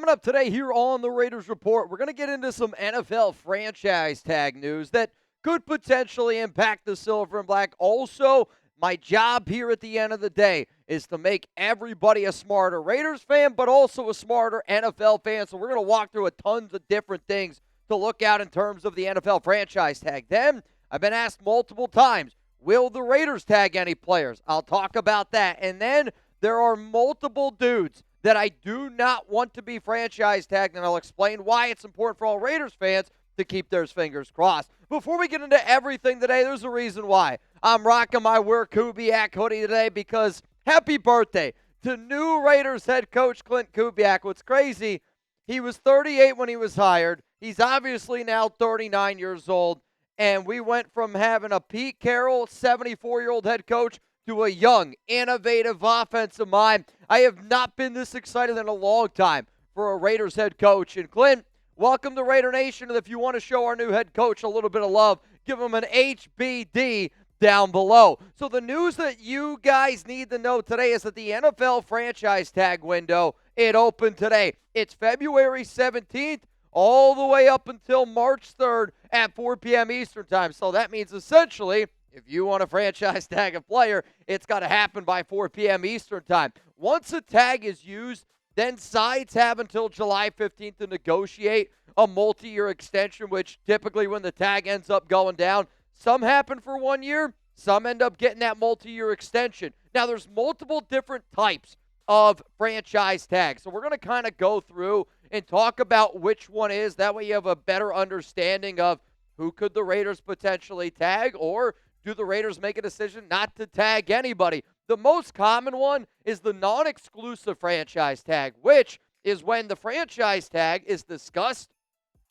Coming up today here on the Raiders Report, we're going to get into some NFL franchise tag news that could potentially impact the silver and black. Also, my job here at the end of the day is to make everybody a smarter Raiders fan, but also a smarter NFL fan. So we're going to walk through a tons of different things to look out in terms of the NFL franchise tag. Then, I've been asked multiple times, will the Raiders tag any players? I'll talk about that. And then there are multiple dudes that I do not want to be franchise tagged, and I'll explain why it's important for all Raiders fans to keep their fingers crossed. Before we get into everything today, there's a reason why. I'm rocking my Wear Kubiak hoodie today because happy birthday to new Raiders head coach Klint Kubiak. What's crazy, he was 38 when he was hired. He's obviously now 39 years old, and we went from having a Pete Carroll, 74-year-old head coach, to a young, innovative offensive mind. I have not been this excited in a long time for a Raiders head coach. And Clint, welcome to Raider Nation. And if you want to show our new head coach a little bit of love, give him an HBD down below. So the news that you guys need to know today is that the NFL franchise tag window, it opened today. It's February 17th all the way up until March 3rd at 4 p.m. Eastern time. So that means essentially, if you want to franchise tag a player, it's got to happen by 4 p.m. Eastern time. Once a tag is used, then sides have until July 15th to negotiate a multi-year extension, which typically when the tag ends up going down, some happen for 1 year, some end up getting that multi-year extension. Now, there's multiple different types of franchise tags, so we're going to kind of go through and talk about which one is. That way you have a better understanding of who could the Raiders potentially tag, or do the Raiders make a decision not to tag anybody? The most common one is the non-exclusive franchise tag, which is when the franchise tag is discussed.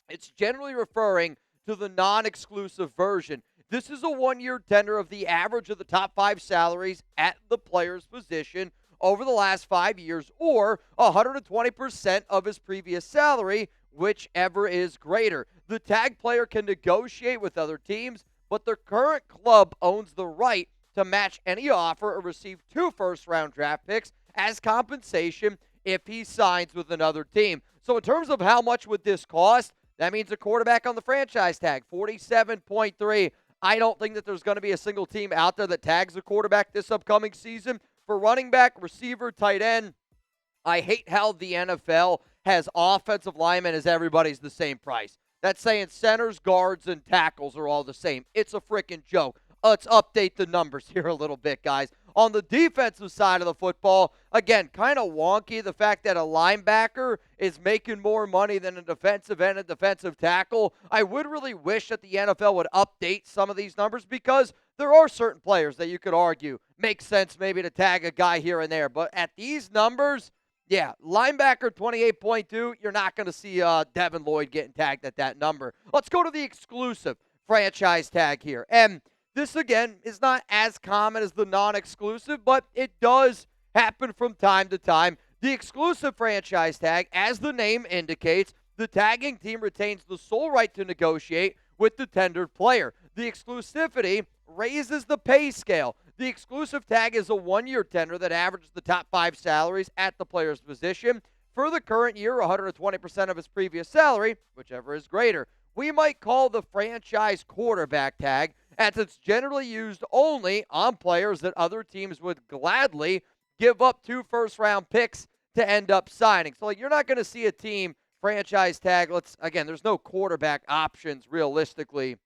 It's generally referring to the non-exclusive version. This is a one-year tender of the average of the top 5 salaries at the player's position over the last 5 years, or 120% of his previous salary, whichever is greater. The tag player can negotiate with other teams, but their current club owns the right to match any offer or receive 2 first-round draft picks as compensation if he signs with another team. So in terms of how much would this cost, that means a quarterback on the franchise tag, $47.3. I don't think that there's going to be a single team out there that tags a quarterback this upcoming season. For running back, receiver, tight end, I hate how the NFL has offensive linemen as everybody's the same price. That's saying centers, guards, and tackles are all the same. It's a freaking joke. Let's update the numbers here a little bit, guys. On the defensive side of the football, again, kind of wonky, the fact that a linebacker is making more money than a defensive end and defensive tackle. I would really wish that the NFL would update some of these numbers, because there are certain players that you could argue make sense maybe to tag a guy here and there. But at these numbers, yeah, linebacker 28.2, you're not going to see Devin Lloyd getting tagged at that number. Let's go to the exclusive franchise tag here. And this, again, is not as common as the non-exclusive, but it does happen from time to time. The exclusive franchise tag, as the name indicates, the tagging team retains the sole right to negotiate with the tendered player. The exclusivity raises the pay scale. The exclusive tag is a one-year tender that averages the top 5 salaries at the player's position. For the current year, 120% of his previous salary, whichever is greater. We might call the franchise quarterback tag, as it's generally used only on players that other teams would gladly give up 2 first-round picks to end up signing. So, you're not going to see a team franchise tag. Again, there's no quarterback options realistically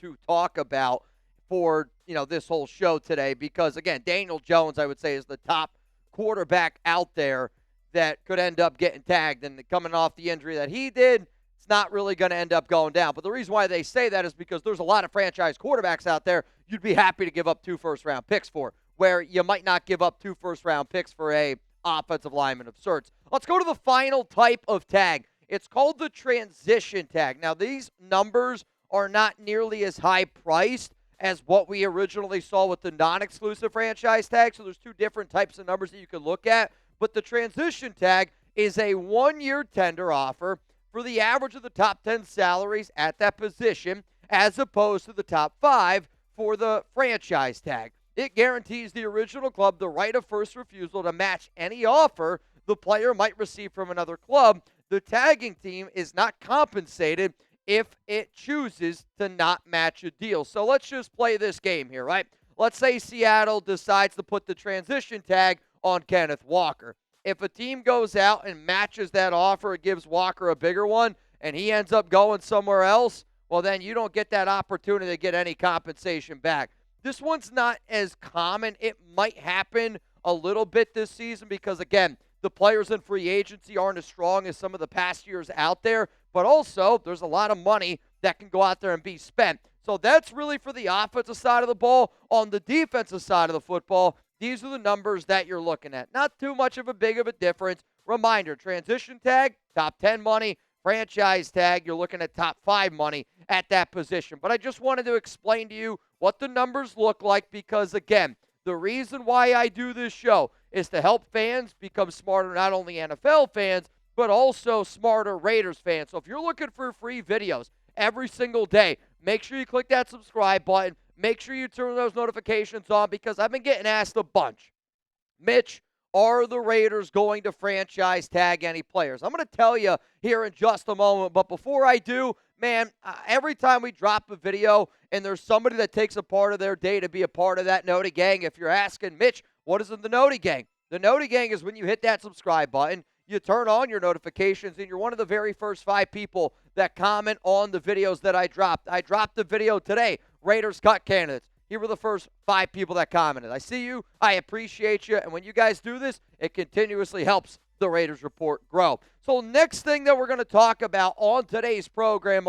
to talk about for, this whole show today, because, again, Daniel Jones, I would say, is the top quarterback out there that could end up getting tagged. And coming off the injury that he did, it's not really going to end up going down. But the reason why they say that is because there's a lot of franchise quarterbacks out there you'd be happy to give up 2 first-round picks for, where you might not give up 2 first-round picks for a offensive lineman of sorts. Let's go to the final type of tag. It's called the transition tag. Now, these numbers are not nearly as high-priced as what we originally saw with the non-exclusive franchise tag. So there's 2 different types of numbers that you can look at. But the transition tag is a one-year tender offer for the average of the top 10 salaries at that position, as opposed to the top 5 for the franchise tag. It guarantees the original club the right of first refusal to match any offer the player might receive from another club, the tagging team is not compensated if it chooses to not match a deal. So let's just play this game here, right? Let's say Seattle decides to put the transition tag on Kenneth Walker. If a team goes out and matches that offer, it gives Walker a bigger one, and he ends up going somewhere else, well, then you don't get that opportunity to get any compensation back. This one's not as common. It might happen a little bit this season because, again, the players in free agency aren't as strong as some of the past years out there, but also there's a lot of money that can go out there and be spent. So that's really for the offensive side of the ball. On the defensive side of the football, these are the numbers that you're looking at. Not too much of a big of a difference. Reminder, transition tag, top 10 money. Franchise tag, you're looking at top 5 money at that position. But I just wanted to explain to you what the numbers look like because, again, the reason why I do this show is to help fans become smarter, not only NFL fans, but also smarter Raiders fans. So if you're looking for free videos every single day, make sure you click that subscribe button. Make sure you turn those notifications on because I've been getting asked a bunch. Mitch, are the Raiders going to franchise tag any players? I'm going to tell you here in just a moment, but before I do, man, every time we drop a video and there's somebody that takes a part of their day to be a part of that Noti Gang, if you're asking, Mitch, what is in the Noti Gang? The Noti Gang is when you hit that subscribe button, you turn on your notifications, and you're one of the very first 5 people that comment on the videos that I dropped. I dropped the video today, Raiders cut candidates. Here were the first 5 people that commented. I see you. I appreciate you. And when you guys do this, it continuously helps the Raiders Report grow. So next thing that we're going to talk about on today's program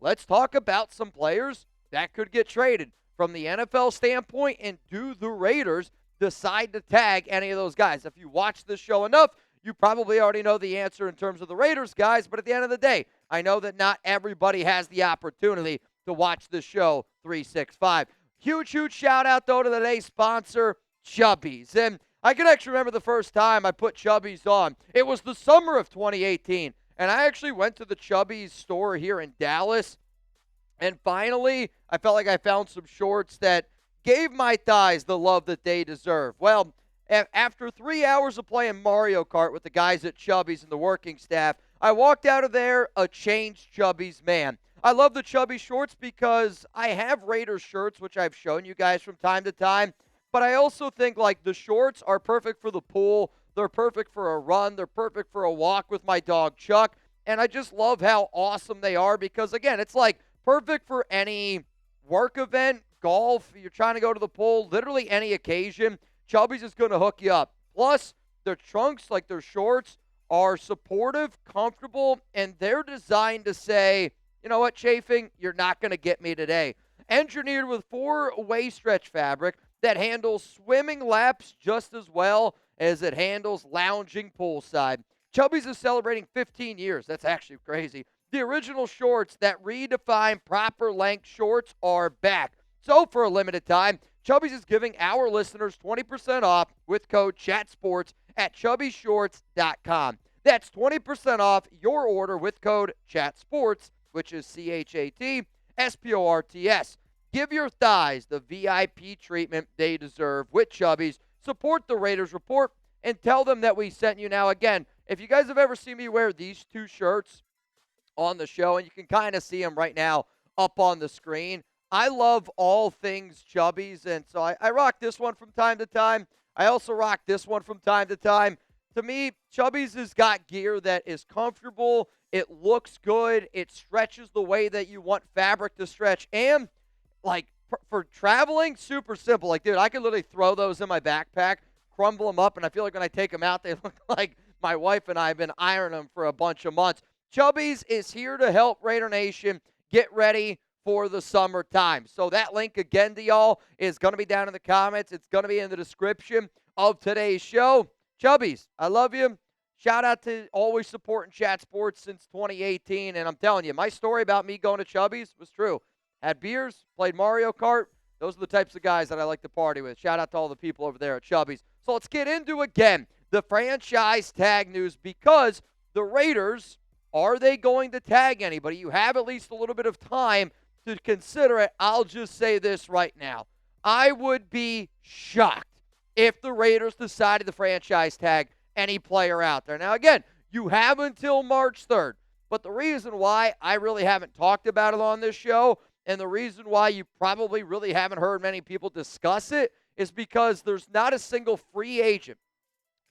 let's talk about some players that could get traded from the NFL standpoint, and do the Raiders decide to tag any of those guys? If you watch this show enough, you probably already know the answer in terms of the Raiders guys, but at the end of the day, I know that not everybody has the opportunity to watch this show 365. Huge shout out, though, to today's sponsor, Chubbies. And I can actually remember the first time I put Chubbies on. It was the summer of 2018, and I actually went to the Chubbies store here in Dallas, and finally, I felt like I found some shorts that gave my thighs the love that they deserve. Well, after 3 hours of playing Mario Kart with the guys at Chubbies and the working staff, I walked out of there a changed Chubbies man. I love the Chubbies shorts because I have Raiders shirts, which I've shown you guys from time to time, but I also think like the shorts are perfect for the pool. They're perfect for a run. They're perfect for a walk with my dog Chuck, and I just love how awesome they are because, again, it's like perfect for any work event, golf, you're trying to go to the pool, literally any occasion. Chubbies is going to hook you up. Plus, their trunks, like their shorts, are supportive, comfortable, and they're designed to say, you know what, chafing, you're not going to get me today. Engineered with 4-way stretch fabric that handles swimming laps just as well as it handles lounging poolside. Chubbies is celebrating 15 years. That's actually crazy. The original shorts that redefine proper length shorts are back. So for a limited time, Chubbies is giving our listeners 20% off with code CHATSPORTS at chubbyshorts.com. That's 20% off your order with code CHATSPORTS, which is CHATSPORTS. Give your thighs the VIP treatment they deserve with Chubbies. Support the Raiders Report and tell them that we sent you. Now, again, if you guys have ever seen me wear these 2 shirts on the show, and you can kind of see them right now up on the screen, I love all things Chubbies, and so I rock this one from time to time. I also rock this one from time to time. To me, Chubbies has got gear that is comfortable, it looks good, it stretches the way that you want fabric to stretch, and, like, for traveling, super simple. Like, dude, I could literally throw those in my backpack, crumble them up, and I feel like when I take them out, they look like my wife and I have been ironing them for a bunch of months. Chubbies is here to help Raider Nation get ready for the summertime. So that link again to y'all is going to be down in the comments. It's going to be in the description of today's show. Chubbies, I love you. Shout out to always supporting Chat Sports since 2018. And I'm telling you, my story about me going to Chubbies was true. Had beers, played Mario Kart. Those are the types of guys that I like to party with. Shout out to all the people over there at Chubbies. So let's get into, again, the franchise tag news because the Raiders, are they going to tag anybody? You have at least a little bit of time to consider it. I'll just say this right now. I would be shocked if the Raiders decided to franchise tag any player out there. Now, again, you have until March 3rd. But the reason why I really haven't talked about it on this show, and the reason why you probably really haven't heard many people discuss it, is because there's not a single free agent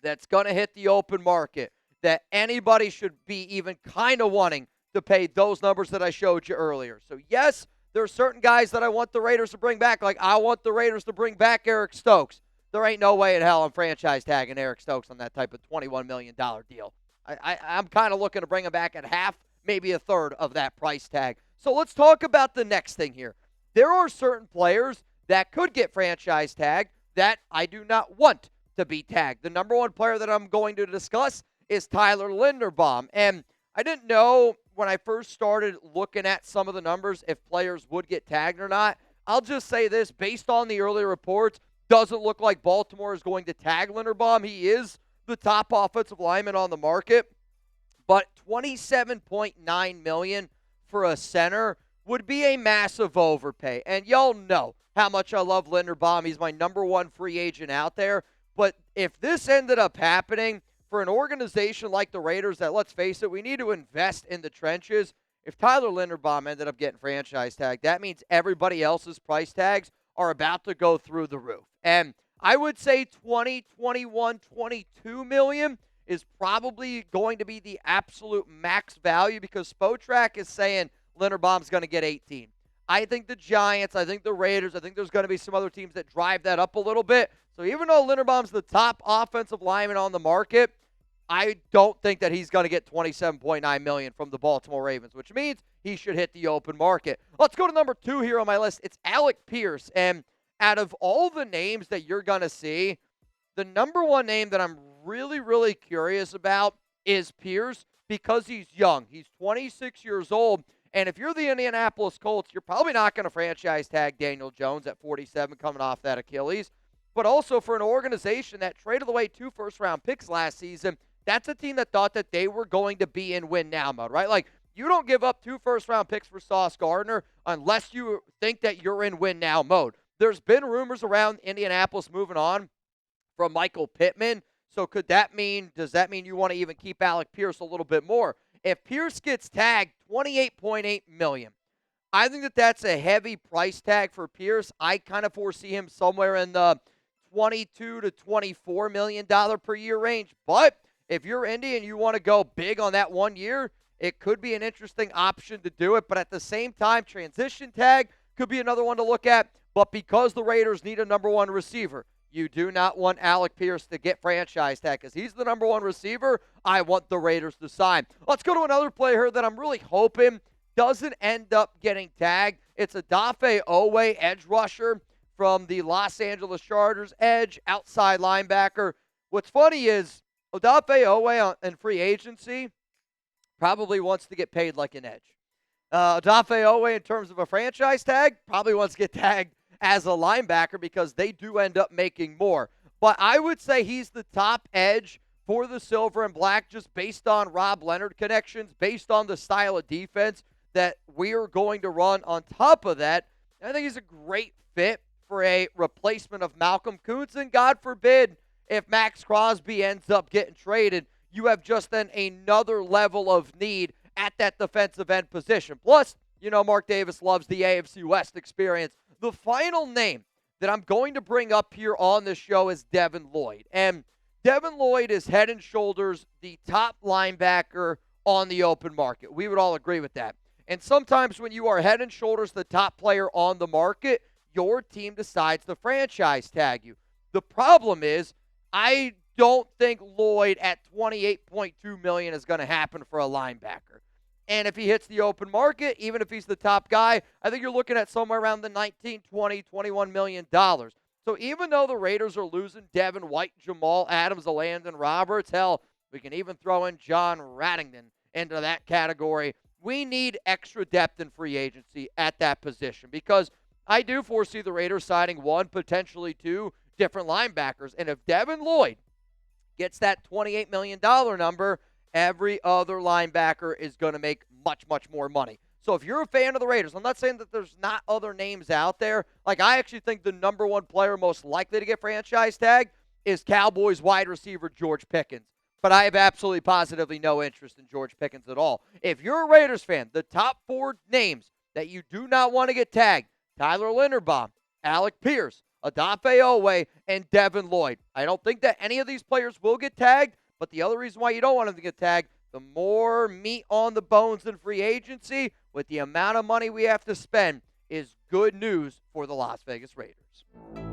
that's going to hit the open market that anybody should be even kind of wanting to pay those numbers that I showed you earlier. So, yes, there are certain guys that I want the Raiders to bring back. Like, I want the Raiders to bring back Eric Stokes. There ain't no way in hell I'm franchise tagging Eric Stokes on that type of $21 million deal. I'm kind of looking to bring him back at half, maybe a third of that price tag. So let's talk about the next thing here. There are certain players that could get franchise tagged that I do not want to be tagged. The number one player that I'm going to discuss is Tyler Linderbaum. And I didn't know when I first started looking at some of the numbers if players would get tagged or not. I'll just say this, based on the early reports, doesn't look like Baltimore is going to tag Linderbaum. He is the top offensive lineman on the market, but $27.9 million for a center would be a massive overpay. And y'all know how much I love Linderbaum. He's my number one free agent out there. But if this ended up happening for an organization like the Raiders that, let's face it, we need to invest in the trenches, if Tyler Linderbaum ended up getting franchise tagged, that means everybody else's price tags are about to go through the roof. And I would say 20, 21, 22 million is probably going to be the absolute max value because Spotrac is saying Linderbaum's going to get 18. I think the Giants, I think the Raiders, I think there's going to be some other teams that drive that up a little bit. So even though Linderbaum's the top offensive lineman on the market, I don't think that he's going to get $27.9 million from the Baltimore Ravens, which means he should hit the open market. Let's go to number 2 here on my list. It's Alec Pierce. And out of all the names that you're going to see, the number one name that I'm really, really curious about is Pierce because he's young. He's 26 years old. And if you're the Indianapolis Colts, you're probably not going to franchise tag Daniel Jones at 47 coming off that Achilles. But also for an organization that traded away 2 first-round picks last season, that's a team that thought that they were going to be in win-now mode, right? Like, you don't give up 2 first-round picks for Sauce Gardner unless you think that you're in win-now mode. There's been rumors around Indianapolis moving on from Michael Pittman. So does that mean you want to even keep Alec Pierce a little bit more? If Pierce gets tagged $28.8 million, I think that that's a heavy price tag for Pierce. I kind of foresee him somewhere in the $22 to $24 million per year range. But if you're Indy and you want to go big on that 1 year, it could be an interesting option to do it. But at the same time, transition tag could be another one to look at. But because the Raiders need a number one receiver, you do not want Alec Pierce to get franchise tag because he's the number one receiver. I want the Raiders to sign. Let's go to another player here that I'm really hoping doesn't end up getting tagged. It's Odafe Oweh, edge rusher from the Los Angeles Chargers, edge, outside linebacker. What's funny is Odafe Oweh in free agency probably wants to get paid like an edge. Odafe Oweh, in terms of a franchise tag, probably wants to get tagged as a linebacker because they do end up making more. But I would say he's the top edge for the Silver and Black just based on Rob Leonard connections, based on the style of defense that we're going to run on top of that. I think he's a great fit for a replacement of Malcolm Kuntz, and God forbid if Max Crosby ends up getting traded, you have just then another level of need at that defensive end position. Plus, you know, Mark Davis loves the AFC West experience. The final name that I'm going to bring up here on this show is Devin Lloyd. And Devin Lloyd is head and shoulders the top linebacker on the open market. We would all agree with that. And sometimes when you are head and shoulders the top player on the market, your team decides to franchise tag you. The problem is, I don't think Lloyd at $28.2 million is going to happen for a linebacker. And if he hits the open market, even if he's the top guy, I think you're looking at somewhere around the 19, 20, $21 million. So even though the Raiders are losing Devin White, Jamal Adams, Landon Roberts, hell, we can even throw in John Rattington into that category. We need extra depth in free agency at that position because I do foresee the Raiders signing 1, potentially 2 different linebackers. And if Devin Lloyd gets that $28 million number, every other linebacker is going to make much, much more money. So if you're a fan of the Raiders, I'm not saying that there's not other names out there. Like, I actually think the number one player most likely to get franchise tagged is Cowboys wide receiver George Pickens. But I have absolutely positively no interest in George Pickens at all. If you're a Raiders fan, the top 4 names that you do not want to get tagged, Tyler Linderbaum, Alec Pierce, Odafe Oweh, and Devin Lloyd. I don't think that any of these players will get tagged, but the other reason why you don't want them to get tagged, the more meat on the bones in free agency with the amount of money we have to spend is good news for the Las Vegas Raiders.